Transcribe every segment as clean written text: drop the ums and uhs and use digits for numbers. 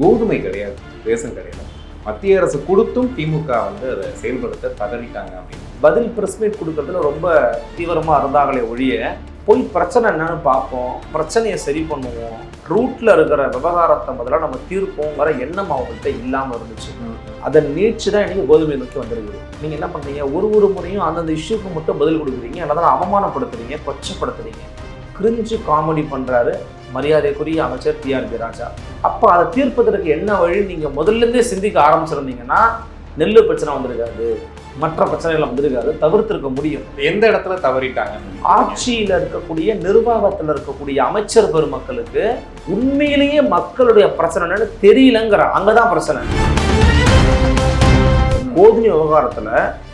கோதுமை கிடையாது, ரேஷன் கிடையாது. மத்திய அரசு கொடுத்தும் திமுக வந்து அதை செயல்படுத்த தவறிட்டாங்க அப்படின்னு பதில் பிரஸ் மீட் கொடுக்கறதுல ரொம்ப தீவிரமாக இருந்தாங்களே ஒழிய போய் பிரச்சனை என்னன்னு பார்ப்போம், பிரச்சனையை சரி பண்ணுவோம், ரூட்ல இருக்கிற விவகாரத்தை முதல்ல நம்ம தீர்ப்போங்கிற எண்ணம் அவங்கள்ட்ட இல்லாமல் இருந்துச்சு. அதை நீட்சி தான் எனக்கு கோதுமை நோக்கி வந்திருக்குது. நீங்கள் என்ன பண்ணுறீங்க, ஒரு முறையும் அந்தந்த இஷ்யூக்கு மட்டும் பதில் கொடுக்குறீங்க, அதனால அவமானப்படுத்துறீங்க, கொச்சப்படுத்துறீங்க, கிரிஞ்சு காமெடி பண்ணுறாரு மரியாதைக்குரிய அமைச்சர் டிஆர்பி ராஜா. அப்போ அதை தீர்ப்பதற்கு என்ன வழி நீங்கள் முதல்லேருந்தே சிந்திக்க ஆரம்பிச்சிருந்தீங்கன்னா நெல் பிரச்சனை வந்திருக்காது, மற்ற பிரச்சனைகள் வந்திருக்காது, தவிர்த்திருக்க முடியும். எந்த இடத்துல தவறிட்டாங்க? ஆட்சியில் இருக்கக்கூடிய நிர்வாகத்தில் இருக்கக்கூடிய அமைச்சர் பெருமக்களுக்கு உண்மையிலேயே மக்களுடைய பிரச்சனைன்னு தெரியலங்கிற அங்கதான் பிரச்சனை. கோதுமை விவகாரத்துல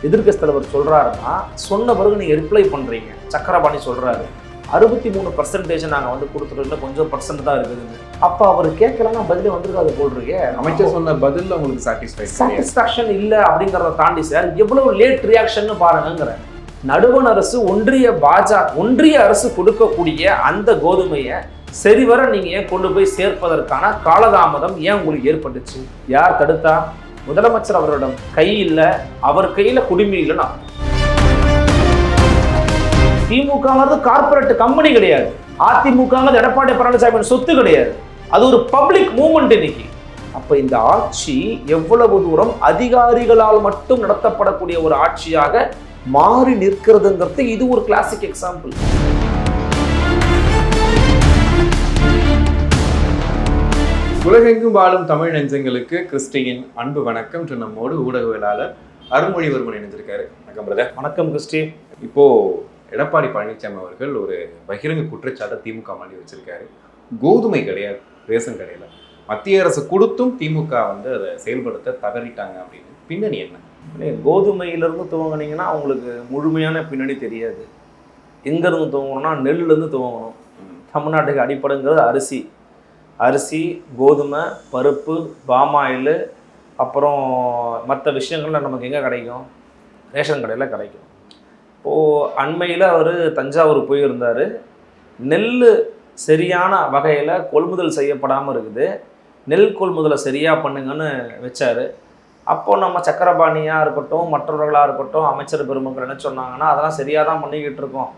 எதிர்க்கட்சி தலைவர் சொல்றாருன்னா சொன்ன பிறகு நீங்க ரிப்ளை பண்றீங்க. சக்கரபாணி சொல்றாரு 63% நாங்கள் வந்து கொடுத்துருக்கோம், கொஞ்சம் பர்சன்ட் தான் இருக்குதுன்னு. அப்போ அவர் கேட்கலன்னா பதிலே வந்திருக்காது போல் இருக்கே. அமைச்சர் சொன்ன பதில் உங்களுக்கு சாட்டிஸ்ஃபேக்ஷன் இல்லை அப்படிங்கிறத தாண்டி சார் எவ்வளவு லேட் ரியாக்ஷன் பாருங்கிற. நடுவண் அரசு ஒன்றிய அரசு கொடுக்கக்கூடிய அந்த கோதுமையை சரிவர நீங்க ஏன் கொண்டு போய் சேர்ப்பதற்கான காலதாமதம் ஏன் உங்களுக்கு ஏற்பட்டுச்சு? யார் தடுத்தா? முதலமைச்சர் அவரிடம் கை இல்லை, அவர் கையில குடிமை இல்லைன்னா. திமுகங்கிறது கார்பரேட் கம்பெனி கிடையாது, அதிமுகங்கிறது எடப்பாடி பழனிசாமி சொத்து கிடையாது, அது ஒரு பப்ளிக் மூவ்மெண்ட் இன்னைக்கு. அப்ப இந்த ஆட்சி எவ்வளவு தூரம் அதிகாரிகளால் மட்டும் நடத்தப்படக்கூடிய ஒரு ஆட்சியாக மாறி நிற்கிறதுங்கிறது இது ஒரு கிளாசிக் எக்ஸாம்பிள். உலகெங்கும் வாழும் தமிழ் நெஞ்சங்களுக்கு கிறிஸ்டியின் அன்பு வணக்கம். நம்மோடு ஊடகவியலாளர் அருள்மொழிவர்மன் இணைஞ்சிருக்காரு. வணக்கம் பிரதர். வணக்கம் கிறிஸ்டி. இப்போ எடப்பாடி பழனிசாமி அவர்கள் ஒரு பகிரங்க குற்றச்சாட்டை திமுக மாடி வச்சிருக்காரு. கோதுமை கிடையாது, ரேஷன் கிடையாது, மத்திய அரசு கொடுத்தும் திமுக வந்து அதை செயல்படுத்த தவறிட்டாங்க அப்படின்னு. பின்னணி என்ன? கோதுமையிலிருந்து துவங்கினீங்கன்னா அவங்களுக்கு முழுமையான பின்னணி தெரியாது. எங்கேருந்து துவங்கணும்னா நெல்லுலேருந்து துவங்கணும். தமிழ்நாட்டுக்கு அடிப்படைங்கிறது அரிசி, கோதுமை, பருப்பு, பாமாயில், அப்புறம் மற்ற விஷயங்கள்லாம் நமக்கு எங்கே கிடைக்கும்? ரேஷன் கடையில் கிடைக்கும். இப்போது அண்மையில் அவர் தஞ்சாவூர் போயிருந்தார். நெல் சரியான வகையில் கொள்முதல் செய்யப்படாமல் இருக்குது, நெல் கொள்முதலை சரியாக பண்ணுங்கன்னு வச்சார். அப்போது நம்ம சக்கரபாணியாக இருக்கட்டும், மற்றவர்களாக இருக்கட்டும், அமைச்சர் பெருமக்கள் என்ன சொன்னாங்கன்னா அதெல்லாம் சரியாக தான் பண்ணிக்கிட்டு இருக்கோம்,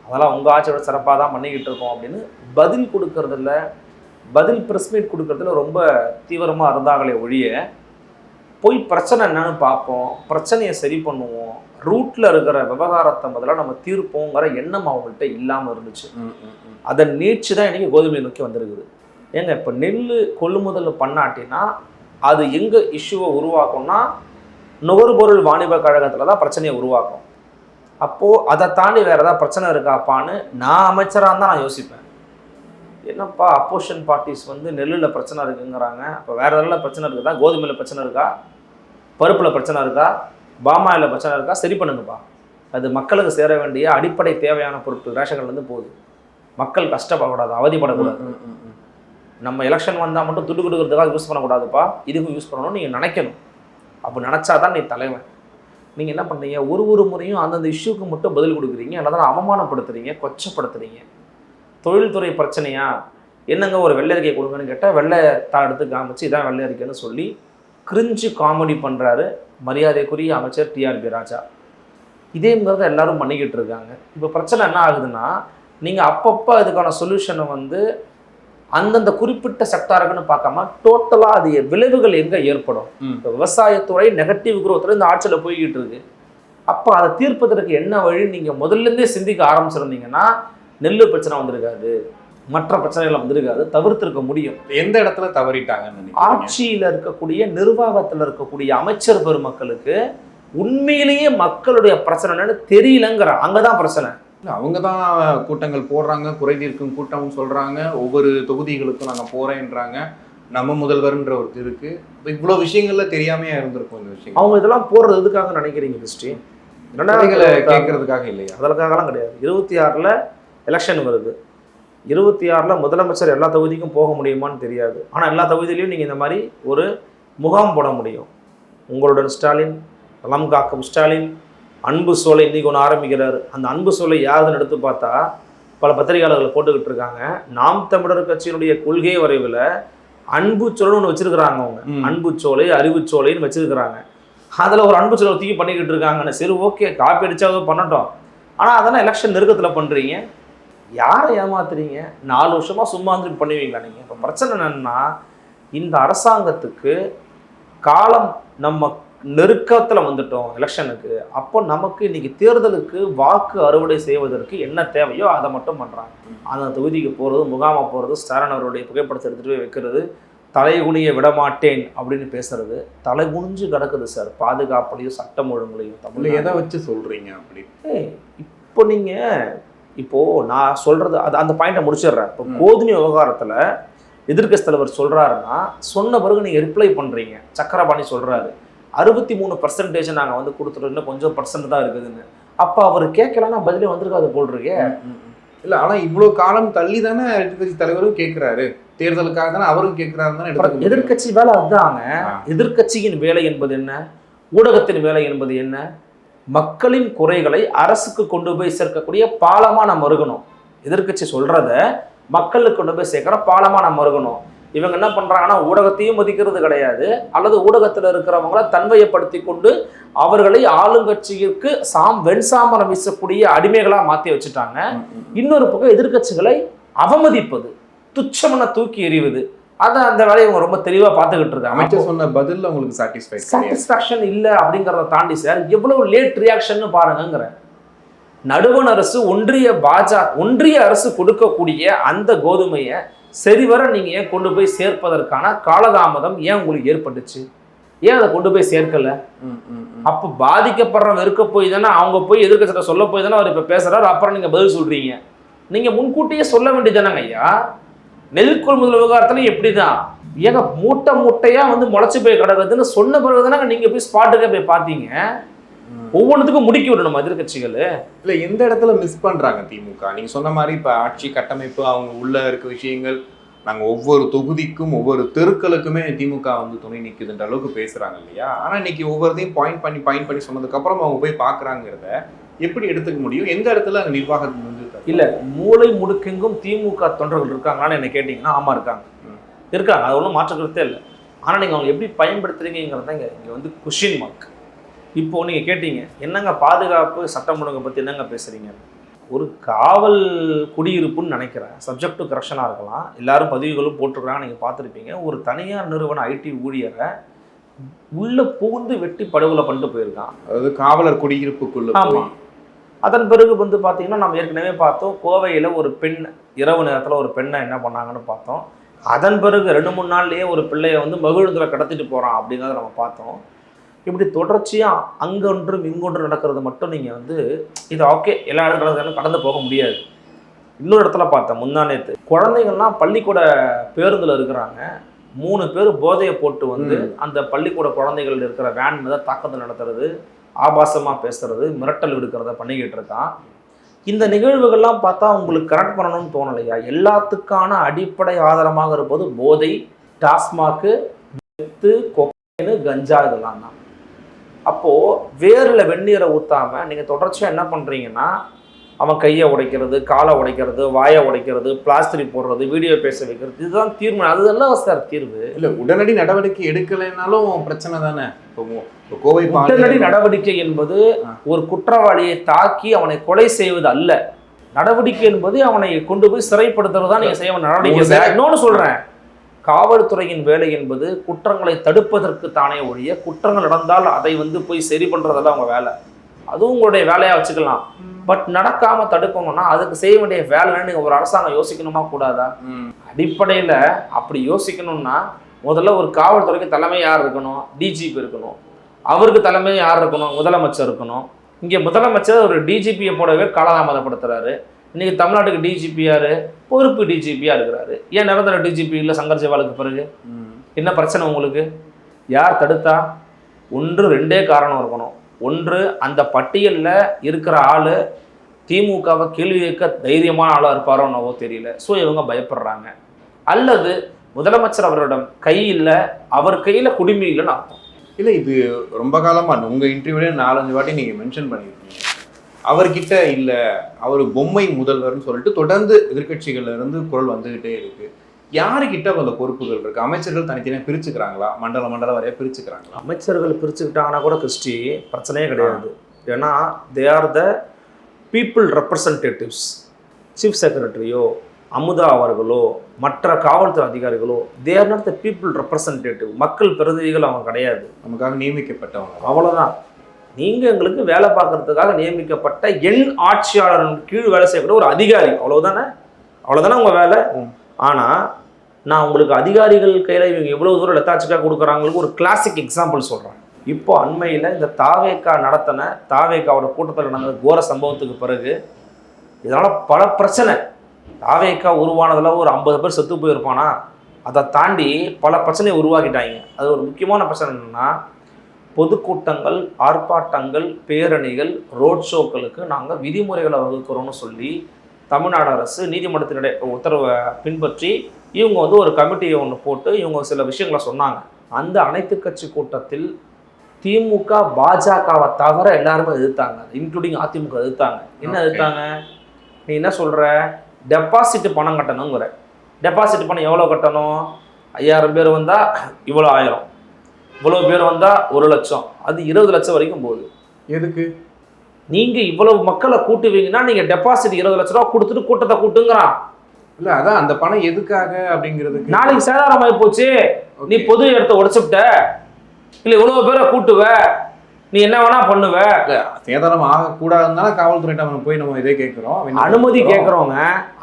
அதெல்லாம் உங்கள் ஆட்சியோட சிறப்பாக தான் பண்ணிக்கிட்டு இருக்கோம் அப்படின்னு பதில் கொடுக்கறதில்ல. பதில் ப்ரெஸ் மீட் கொடுக்கறதுல ரொம்ப தீவிரமாக இருந்தாங்களே ஒழிய போய் பிரச்சனை என்னன்னு பார்ப்போம், பிரச்சனையை சரி பண்ணுவோம், ரூட்ல இருக்கிற விவகாரத்தை முதல்ல நம்ம தீர்ப்போங்கிற எண்ணம் அவங்கள்ட்ட இல்லாமல் இருந்துச்சு. அதை நீட்சி தான் இன்னைக்கு கோதுமை நோக்கி வந்திருக்குது. ஏங்க இப்போ நெல் கொள்முதல் பண்ணாட்டினா அது எங்கே இஷ்யூவை உருவாக்கும்னா நுகர்பொருள் வாணிப கழகத்தில் தான் பிரச்சனையை உருவாக்கும். அப்போது அதை தாண்டி வேறு ஏதாவது பிரச்சனை இருக்காப்பான்னு நான் அமைச்சராக இருந்தால் நான் யோசிப்பேன். என்னப்பா அப்போசிஷன் பார்ட்டிஸ் வந்து நெல்லில் பிரச்சனை இருக்குங்கிறாங்க, அப்போ வேறு எதாவது பிரச்சனை இருக்குதா? கோதுமையில் பிரச்சனை இருக்கா? பருப்பில் பிரச்சனை இருக்கா? பாமாயில் பிரச்சனை இருக்கா? சரி பண்ணுங்கப்பா. அது மக்களுக்கு சேர வேண்டிய அடிப்படை தேவையான பொருட்கள் ரேஷன்லேருந்து போகுது. மக்கள் கஷ்டப்படக்கூடாது, அவதிப்படக்கூடாது. நம்ம எலெக்ஷன் வந்தால் மட்டும் துட்டு கொடுக்கறதுக்காக யூஸ் பண்ணக்கூடாதுப்பா, இதுக்கும் யூஸ் பண்ணணும்னு நீங்கள் நினைக்கணும். அப்போ நினச்சா தான் நீ தலைவன். நீங்கள் என்ன பண்ணுறீங்க, ஒரு முறையும் அந்தந்த இஷ்யூக்கு மட்டும் பதில் கொடுக்குறீங்க, அதனால் அவமானப்படுத்துறீங்க, கொச்சப்படுத்துறீங்க. தொழில்துறை பிரச்சனையா என்னங்க ஒரு வெள்ளை அறிக்கை கொடுங்கன்னு கேட்டால் வெள்ளை எடுத்து காமிச்சு இதான் வெள்ளை அறிக்கைன்னு சொல்லி கிரிஞ்சு காமெடி பண்ணுறாரு மரியாதைக்குரிய அமைச்சர் டிஆர்பி ராஜா. இதே மாதிரி தான் எல்லாரும் பண்ணிக்கிட்டு இருக்காங்க. இப்போ பிரச்சனை என்ன ஆகுதுன்னா, நீங்கள் அப்பப்போ இதுக்கான சொல்யூஷனை வந்து அந்தந்த குறிப்பிட்ட செக்டாருக்குன்னு பார்க்காம டோட்டலாக அது விளைவுகள் எங்கே ஏற்படும். இப்போ விவசாயத்துறை நெகட்டிவ் குரோத்தில் இந்த ஆட்சியில் போய்கிட்டு இருக்கு. அப்போ அதை தீர்ப்பதற்கு என்ன வழி நீங்கள் முதல்லேருந்தே சிந்திக்க ஆரம்பிச்சிருந்தீங்கன்னா நெல் பிரச்சனை வந்திருக்காது, மற்ற பிரச்சனைகள் வந்திருக்காது, தவிர்த்திருக்க முடியும். எந்த இடத்துல தவறிட்டாங்கன்னு? ஆட்சியில் இருக்கக்கூடிய நிர்வாகத்தில் இருக்கக்கூடிய அமைச்சர் பெருமக்களுக்கு உண்மையிலேயே மக்களுடைய பிரச்சனைன்னு தெரியலங்கிற அங்கதான் பிரச்சனை. அவங்க தான் கூட்டங்கள் போடுறாங்க, குறை தீர்க்கும் கூட்டம்னு சொல்றாங்க, ஒவ்வொரு தொகுதிகளுக்கும் நாங்கள் போறேன்றாங்க, நம்ம முதல்வர்ன்ற ஒரு இருக்கு. இவ்வளோ விஷயங்கள்ல தெரியாமையா இருந்திருக்கும் இந்த விஷயம். அவங்க இதெல்லாம் போடுறது எதுக்காக நினைக்கிறீங்க கிறிஸ்டி? கேட்கறதுக்காக இல்லையா? அதற்காகலாம் கிடையாது. 26ல் எலெக்ஷன் வருது. 26ல் முதலமைச்சர் எல்லா தொகுதிக்கும் போக முடியுமான்னு தெரியாது. ஆனால் எல்லா தொகுதியிலையும் நீங்கள் இந்த மாதிரி ஒரு முகாம் போட முடியும். உங்களுடன் ஸ்டாலின், வளம் காக்கும் ஸ்டாலின், அன்பு சோலை இன்றைக்கி ஒன்று ஆரம்பிக்கிறார். அந்த அன்பு சோலை யாருன்னு எடுத்து பார்த்தா பல பத்திரிகையாளர்கள் போட்டுக்கிட்டு இருக்காங்க. நாம் தமிழர் கட்சியினுடைய கொள்கை வரைவில் அன்பு சோலைன்னு ஒன்று வச்சிருக்கிறாங்க அவங்க. அன்பு சோலை, அறிவு சோலைன்னு வச்சிருக்கிறாங்க. அதில் ஒரு அன்பு சோலை தூக்கி பண்ணிக்கிட்டு இருக்காங்கன்னு. சரி, ஓகே, காப்பி அடிச்சாவது பண்ணட்டும். ஆனால் அதெல்லாம் எலெக்ஷன் நெருக்கத்தில் பண்ணுறீங்க. யாரை ஏமாத்துறீங்க? 4 வருஷமாக சும்மா வந்து பண்ணுவீங்களா நீங்கள்? இப்போ பிரச்சனை என்னன்னா, இந்த அரசாங்கத்துக்கு காலம் நம்ம நெருக்கத்தில் வந்துட்டோம் எலெக்ஷனுக்கு. அப்போ நமக்கு இன்னைக்கு தேர்தலுக்கு வாக்கு அறுவடை செய்வதற்கு என்ன தேவையோ அதை மட்டும் பண்ணுறாங்க. அந்த தொகுதிக்கு போகிறது, முகாமாக போகிறது, ஸ்டாலின் அவருடைய புகைப்படத்தை எடுத்துகிட்டு போய் வைக்கிறது, தலைகுனிய விடமாட்டேன் அப்படின்னு பேசுறது, தலை குனிஞ்சு கிடக்குது சார் பாதுகாப்புலையும் சட்டம் ஒழுங்குலையும். தமிழ் எதை வச்சு சொல்கிறீங்க அப்படி? இப்போ நான் சொல்கிறது அது அந்த பாயிண்ட்டை முடிச்சிடுறேன். இப்போ கோதுமை விவகாரத்தில் எதிர்க்கட்சி தலைவர் சொல்கிறாருன்னா, சொன்ன பிறகு நீங்கள் ரிப்ளை பண்ணுறீங்க. சக்கரபாணி சொல்கிறாரு 63% நாங்கள் வந்து கொடுத்துட்டோம், இன்னும் கொஞ்சம் பர்சன்ட் தான் இருக்குதுன்னு. அப்போ அவர் கேட்கலன்னா பதிலே வந்திருக்காது போல் இருக்கே. இல்லை, ஆனால் இவ்வளோ காலம் தள்ளி தானே எதிர்கட்சி தலைவரும் கேட்குறாரு. தேர்தலுக்காக தானே அவரும் கேட்குறாரு தானே. எதிர்கட்சி வேலை அதுதாங்க. எதிர்கட்சியின் வேலை என்பது என்ன? ஊடகத்தின் வேலை என்பது என்ன? மக்களின் குறைகளை அரசுக்கு கொண்டு போய் சேர்க்கக்கூடிய பாலமா நம்ம இருக்கணும். எதிர்கட்சி சொல்றத மக்களுக்கு கொண்டு போய் சேர்க்கிற பாலமா நம்ம இருக்கணும். இவங்க என்ன பண்றாங்கன்னா, ஊடகத்தையும் மதிக்கிறது கிடையாது, அல்லது ஊடகத்தில் இருக்கிறவங்கள தன்மையப்படுத்தி கொண்டு அவர்களை ஆளுங்கட்சிக்கு வெண்சாமரம் வீசக்கூடிய அடிமைகளா மாற்றி வச்சுட்டாங்க. இன்னொரு பக்கம் எதிர்கட்சிகளை அவமதிப்பது, துச்சமன தூக்கி எறிவது, அதை அந்த வேலையை அவங்க ரொம்ப தெளிவாக பார்த்துக்கிட்டு இருக்காங்க. அமைச்சர் சொன்ன பதில் உங்களுக்கு சாட்டிஸ்ஃபேக்ஷன் இல்லை அப்படிங்கிறத தாண்டி சார் எவ்வளவு லேட் ரியாக்ஷன் பாருங்கிறேன். நடுவண் அரசு, ஒன்றிய அரசு கொடுக்கக்கூடிய அந்த கோதுமையை சரிவர நீங்க ஏன் கொண்டு போய் சேர்ப்பதற்கான காலதாமதம் ஏன் உங்களுக்கு ஏற்பட்டுச்சு? ஏன் அதை கொண்டு போய் சேர்க்கல? அப்போ பாதிக்கப்படுறவங்க இருக்க போய் தானே, அவங்க போய் எதிர்க்கட்சியில சொல்ல போய் தானே அவர் இப்போ பேசுறாரு. அப்புறம் நீங்க பதில் சொல்றீங்க. நீங்க முன்கூட்டியே சொல்ல வேண்டியதானங்க ஐயா. நெல் கொள்முதல் விவகாரத்துல எப்படிதான் ஏங்க மூட்டையா வந்து முளைச்சு போய் கிடக்குதுன்னு சொன்ன பிறகுதானங்க நீங்க போய் ஸ்பாட்டுக்கே போய் பார்த்தீங்க. ஒவ்வொன்றுத்துக்கும் முடுக்கி விடணும் எதிர்கட்சிகள். இல்லை, எந்த இடத்துல மிஸ் பண்றாங்க திமுக? நீங்க சொன்ன மாதிரி இப்போ ஆட்சி கட்டமைப்பு, அவங்க உள்ள இருக்க விஷயங்கள், நாங்கள் ஒவ்வொரு தொகுதிக்கும் ஒவ்வொரு தெருக்களுக்குமே திமுக வந்து துணை நிற்குதுன்ற அளவுக்கு பேசுறாங்க இல்லையா? ஆனால் இன்னைக்கு ஒவ்வொருத்தையும் பாயிண்ட் பண்ணி சொன்னதுக்கு அப்புறம் அவங்க போய் பார்க்குறாங்கிறத எப்படி எடுத்துக்க முடியும்? எந்த இடத்துல அங்கே நிர்வாகத்துக்கு வந்து இல்லை, மூளை முடுக்கெங்கும் திமுக தொண்டர்கள் இருக்காங்களான்னு என்ன கேட்டிங்கன்னா, ஆமாம் இருக்காங்க, அது ஒன்றும் மாற்றக்கிறதே இல்லை. ஆனால் நீங்கள் அவங்க எப்படி பயன்படுத்துறீங்கிறது தான் இங்கே வந்து கொஷின் மார்க். இப்போது நீங்கள் கேட்டீங்க, என்னங்க பாதுகாப்பு சட்டம் ஒழுங்கை பற்றி என்னங்க பேசுகிறீங்க? ஒரு காவல் குடியிருப்புன்னு நினைக்கிறேன், சப்ஜெக்ட் டு கரெக்ஷனாக இருக்கலாம், எல்லாரும் பதிவுகளும் போட்டிருக்கிறாங்க, நீங்கள் பார்த்துருப்பீங்க. ஒரு தனியார் நிறுவன ஐடி ஊழியரை உள்ளே புகுந்து வெட்டி படுகொலை பண்ணிட்டு போயிருக்கான். அதாவது காவலர் குடியிருப்புக்குள்ள. ஆமாம். அதன் பிறகு வந்து பார்த்தீங்கன்னா, நம்ம ஏற்கனவே பார்த்தோம், கோவையில் ஒரு பெண் இரவு நேரத்தில் ஒரு பெண்ணை என்ன பண்ணாங்கன்னு பார்த்தோம். அதன் பிறகு 2-3 நாள்லேயே ஒரு பிள்ளையை வந்து மகிழுந்தில் கடத்திட்டு போகிறான் அப்படிங்கிறத நம்ம பார்த்தோம். இப்படி தொடர்ச்சியாக அங்கொன்றும் இங்கொன்றும் நடக்கிறது மட்டும் நீங்கள் வந்து இது ஓகே எல்லா இடங்களும் கடந்து போக முடியாது. இன்னொரு இடத்துல பார்த்தேன் முந்தானேத்து, குழந்தைங்கள்லாம் பள்ளிக்கூட பேருந்தில் இருக்கிறாங்க, 3 பேர் போதையை போட்டு வந்து அந்த பள்ளிக்கூட குழந்தைகள் இருக்கிற வேன் மீது தாக்குதல் நடத்துறது, ஆபாசமாக பேசுறது, மிரட்டல் விடுக்கிறத பண்ணிக்கிட்டு இருக்கான். இந்த நிகழ்வுகள்லாம் பார்த்தா உங்களுக்கு கரெக்ட் பண்ணணும்னு தோணலையா? எல்லாத்துக்கான அடிப்படை ஆதாரமாக இருப்பது போதை, டாஸ்மாக்கு, கொக்கைனு, கஞ்சா, இதெல்லாம் தான். அப்போது வேரில் வெந்நீரை ஊற்றாமல் நீங்கள் தொடர்ச்சியாக என்ன பண்ணுறீங்கன்னா, அவன் கையை உடைக்கிறது, காலை உடைக்கிறது, வாயை உடைக்கிறது, பிளாஸ்டிக் போடுறது, வீடியோ பேச வைக்கிறது, இதுதான் தீர்வு. அதெல்லாம் சார் தீர்வு இல்லை. உடனடி நடவடிக்கை எடுக்கலைன்னாலும் பிரச்சனை தானே. கோவை உடனடி நடவடிக்கை என்பது ஒரு குற்றவாளியை தாக்கி அவனை கொலை செய்வது அல்ல. நடவடிக்கை என்பது அவனை கொண்டு போய் சிறைப்படுத்துறது தான் நீங்கள் செய்ய நடவடிக்கை. இன்னொன்று சொல்கிறேன், காவல்துறையின் வேலை என்பது குற்றங்களை தடுப்பதற்கு தானே ஒழிய, குற்றங்கள் நடந்தால் அதை வந்து போய் சரி பண்ணுறதெல்லாம் அவங்க வேலை. அதுவும் உங்களுடைய வேலையாக வச்சுக்கலாம். பட் நடக்காமல் தடுக்கணும்னா அதுக்கு செய்ய வேண்டிய வேலைன்னு நீங்கள் ஒரு அரசாங்கம் யோசிக்கணுமா கூடாதா? அடிப்படையில் அப்படி யோசிக்கணும்னா முதல்ல ஒரு காவல்துறைக்கு தலைமை யார் இருக்கணும்? டிஜிபி இருக்கணும். அவருக்கு தலைமை யார் இருக்கணும்? முதலமைச்சர் இருக்கணும். இங்கே முதலமைச்சர் ஒரு டிஜிபியை போடவே காலதாமதப்படுத்துறாரு. இன்னைக்கு தமிழ்நாட்டுக்கு டிஜிபி யாரு? பொறுப்பு டிஜிபியா இருக்கிறாரு. ஏன் நிரந்தர டிஜிபி இல்லை சங்கர் ஜெவாலுக்கு பிறகு? என்ன பிரச்சனை உங்களுக்கு? யார் தடுத்தா? 2 காரணம் இருக்கணும். ஒன்று, அந்த பட்டியலில் இருக்கிற ஆள் திமுகவை கேள்வி கேட்க தைரியமான ஆளாக இருப்பாரோ என்னவோ தெரியல, ஸோ இவங்க பயப்படுறாங்க. அல்லது முதலமைச்சர் அவரிடம் கை இல்லை, அவர் கையில் குடிமை இல்லைன்னு அர்த்தம். இல்லை, இது ரொம்ப காலமாக உங்கள் இன்டர்வியூலே 4-5 வாட்டி நீங்கள் மென்ஷன் பண்ணியிருக்கீங்க. அவர்கிட்ட இல்லை, அவர் பொம்மை முதல்வர்னு சொல்லிட்டு தொடர்ந்து எதிர்கட்சிகள்ல இருந்து குரல் வந்துகிட்டே இருக்கு. யாருக்கிட்ட அந்த பொறுப்புகள் இருக்கு? அமைச்சர்கள் தனித்தனியாக பிரிச்சுக்கிறாங்களா? மண்டல வரையா பிரிச்சுக்கிறாங்களா? அமைச்சர்கள் பிரிச்சுக்கிட்டாங்கன்னா கூட கிறிஸ்டி பிரச்சனையே கிடையாது. ஏன்னா they are the people representatives. Chief செக்ரட்டரியோ அமுதா அவர்களோ மற்ற காவல்துறை அதிகாரிகளோ they are not the people representative. மக்கள் பிரதிநிதிகள் அவங்க கிடையாது. நமக்காக நியமிக்கப்பட்டவங்க. அவ்வளோதான். நீங்கள் எங்களுக்கு வேலை பார்க்கறதுக்காக நியமிக்கப்பட்ட என் ஆட்சியாளரின் கீழ் வேலை செய்யக்கூடிய ஒரு அதிகாரி, அவ்வளோதானே உங்கள் வேலை. ஆனால் நான் உங்களுக்கு அதிகாரிகள் கையில் இவங்க எவ்வளோ தூரம் லெத்தாச்சிக்காக கொடுக்குறாங்களுக்கு ஒரு கிளாசிக் எக்ஸாம்பிள் சொல்கிறேன். இப்போ அண்மையில் இந்த தாவேக்காவோட கூட்டத்தில் நடந்த கோர சம்பவத்துக்கு பிறகு இதனால் பல பிரச்சனை. தாவேக்கா உருவானதில் ஒரு 50 பேர் செத்து போயிருப்பானா, அதை தாண்டி பல பிரச்சனையை உருவாக்கிட்டாங்க. அது ஒரு முக்கியமான பிரச்சனை என்னென்னா, பொதுக்கூட்டங்கள், ஆர்ப்பாட்டங்கள், பேரணிகள், ரோட் ஷோக்களுக்கு நாங்கள் விதிமுறைகளை வகுக்கிறோம்னு சொல்லி தமிழ்நாடு அரசு நீதிமன்றத்தினுடைய உத்தரவை பின்பற்றி இவங்க ஒரு கமிட்டியை ஒன்று போட்டு இவங்க சில விஷயங்களை சொன்னாங்க. அந்த அனைத்து கட்சி கூட்டத்தில் திமுக பாஜகவை தவிர எல்லாருமே எதிர்த்தாங்க, இன்க்ளூடிங் அதிமுக எதிர்த்தாங்க. என்ன எதிர்த்தாங்க? நீ என்ன சொல்கிற, டெபாசிட் பணம் கட்டணுங்கிற. டெபாசிட் பணம் எவ்வளோ கட்டணும்? 5000 பேர் வந்தால் இவ்வளோ 1000, இவ்வளோ பேர் வந்தால் 1 லட்சம், அது 20 லட்சம் வரைக்கும் போகுது. எதுக்கு? நீங்கள் இவ்வளவு மக்களை கூட்டுவீங்கன்னா நீங்கள் டெபாசிட் 20 லட்ச ரூபா கொடுத்துட்டு கூட்டத்தை கூட்டுங்கிறான். இல்லை, அதான் அந்த பணம் எதுக்காக அப்படிங்கிறது. நாளைக்கு சேதாரமாகி போச்சு, நீ பொது இடத்த உடைச்சுட்ட, இல்லை இவ்வளோ பேரை கூட்டுவ, நீ என்ன வேணா பண்ணுவ. சேதாரம் ஆகக்கூடாதுனால காவல்துறையிட்ட நம்ம போய் நம்ம இதே கேட்குறோம், அனுமதி கேட்குறவங்க.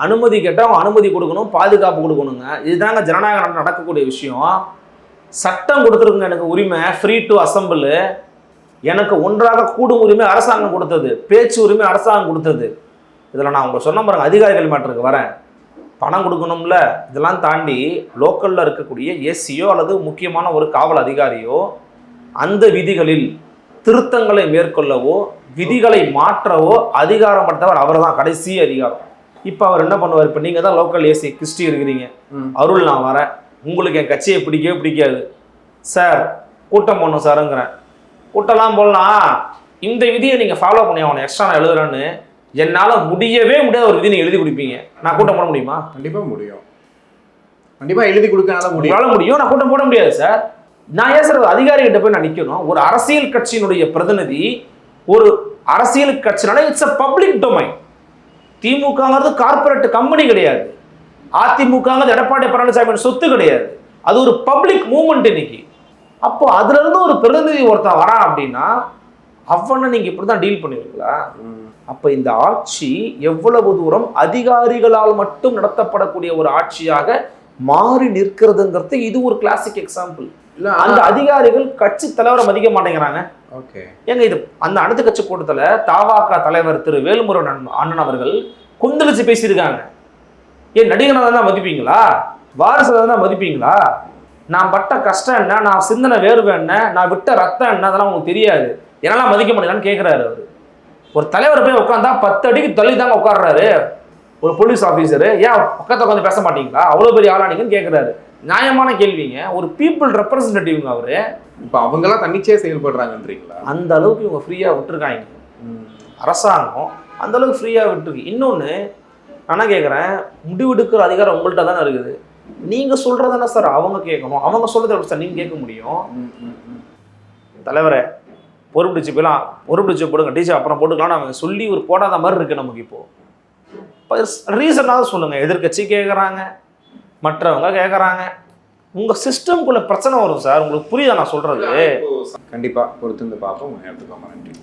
அனுமதி கேட்டால் அவங்க அனுமதி கொடுக்கணும், பாதுகாப்பு கொடுக்கணுங்க. இதுதாங்க ஜனநாயகம் நடக்கக்கூடிய விஷயம். சட்டம் கொடுத்துருக்குங்க எனக்கு உரிமை, ஃப்ரீ டு அசம்பிள். எனக்கு ஒன்றாக கூடும் உரிமை அரசாங்கம் கொடுத்தது, பேச்சு உரிமை அரசாங்கம் கொடுத்தது. இதில் நான் உங்களை சொன்ன பாருங்க, அதிகாரிகள் மாட்டிருக்கு வரேன், பணம் கொடுக்கணும்ல. இதெல்லாம் தாண்டி லோக்கலில் இருக்கக்கூடிய ஏசியோ அல்லது முக்கியமான ஒரு காவல் அதிகாரியோ அந்த விதிகளில் திருத்தங்களை மேற்கொள்ளவோ விதிகளை மாற்றவோ அதிகாரம் படுத்தவர் அவர் தான், கடைசி அதிகாரம். இப்போ அவர் என்ன பண்ணுவார்? இப்போ நீங்கள் தான் லோக்கல் ஏசி கிறிஸ்டி இருக்கிறீங்க, அருள் நான் வரேன், உங்களுக்கு என் கட்சியை பிடிக்கவே பிடிக்காது சார், கூட்டம் போடணும் சாருங்கிறேன். கூட்டம்லாம் போடலாம், இந்த விதியை நீங்கள் ஃபாலோ பண்ணி அவனை எக்ஸ்ட்ரா நான் எழுதுறேன்னு என்னால் முடியவே முடியாத ஒரு விதி நீங்கள் எழுதி கொடுப்பீங்க. நான் கூட்டம் போட முடியுமா? கண்டிப்பாக முடியும். கண்டிப்பாக எழுதி கொடுக்கனால முடியும். நான் கூட்டம் போட முடியாது சார். நான் ஏன் சார் அதிகாரிகிட்ட போய் நான் நிற்கணும்? ஒரு அரசியல் கட்சியினுடைய பிரதிநிதி, ஒரு அரசியல் கட்சினால இட்ஸ் அ பப்ளிக் டொமைன். திமுகங்கிறது கார்பரேட் கம்பெனி கிடையாது, அதிமுகங்கிறது எடப்பாடி பழனிசாமி சொத்து கிடையாது, அது ஒரு பப்ளிக் மூவ்மெண்ட் இன்னைக்கு. அப்போ அதுல இருந்து ஒரு பிரதிநிதி ஒருத்தன் வரான் அப்படின்னா அவனை நீங்க இப்படிதான் டீல் பண்ணுவீங்களா? அப்ப இந்த ஆட்சி எவ்வளவு தூரம் அதிகாரிகளால் மட்டும் நடத்தப்படக்கூடிய ஒரு ஆட்சியாக மாறி நிற்கிறதுங்கிறது இது ஒரு கிளாசிக் எக்ஸாம்பிள். அந்த அதிகாரிகள் கட்சி தலைவரை மதிக்க மாட்டேங்கிறாங்க. ஏங்க இது அந்த அனைத்து கட்சி கூட்டத்துல தவாக தலைவர் திரு வேலுமுருகன் அண்ணன் அவர்கள் கொந்தளிச்சு பேசியிருக்காங்க. ஏன் நடிகனை தான் மதிப்பீங்களா? வாரிசு தான் மதிப்பீங்களா? நான் பட்ட கஷ்டம் என்ன, நான் சிந்தனை வேர்வை என்ன, நான் விட்ட ரத்தம் என்ன, அதெல்லாம் உங்களுக்கு தெரியாது, என்னெல்லாம் மதிக்க மாட்டேங்கன்னு கேட்குறாரு அவர். ஒரு தலைவர் போய் உட்காந்தா 10 அடிக்கு தள்ளி தாங்க உட்காடுறாரு ஒரு போலீஸ் ஆஃபீஸரு. ஏன் பக்கத்தை உட்காந்து பேச மாட்டீங்களா, அவ்வளோ பெரிய ஆளானீங்கன்னு கேட்குறாரு. நியாயமான கேள்விங்க. ஒரு பீப்புள் ரெப்ரஸன்டேட்டிவ்ங்க அவரு. இப்போ அவங்கெல்லாம் தன்னிச்சையே செயல்படுறாங்கன்றீங்களா? அந்த அளவுக்கு இவங்க ஃப்ரீயாக விட்டுருக்காங்க. அரசாங்கம் அந்த அளவுக்கு ஃப்ரீயாக விட்டுருக்கு. இன்னொன்று நான் கேட்குறேன், முடிவெடுக்கிற அதிகாரம் உங்கள்கிட்ட தானே இருக்குது. நீங்கள் சொல்கிறதானே சார் அவங்க கேட்கணும். அவங்க சொல்கிறத எப்படி சார் நீங்கள் கேட்க முடியும்? தலைவரை பொறுப்பிடிச்சு போயலாம், பொறுப்பிடிச்சு போடுங்க, டீச்சர் அப்புறம் போட்டுக்கலாம், அவங்க சொல்லி ஒரு போடாத மாதிரி இருக்குது நமக்கு. இப்போ ரீசனாக சொல்லுங்கள். எதிர்கட்சி கேட்குறாங்க, மற்றவங்க கேட்குறாங்க. உங்கள் சிஸ்டம்குள்ளே பிரச்சனை வரும் சார். உங்களுக்கு புரியுதா நான் சொல்கிறது? கண்டிப்பாக பொறுத்து பார்ப்போம். எடுத்துக்கோங்க. நன்றி.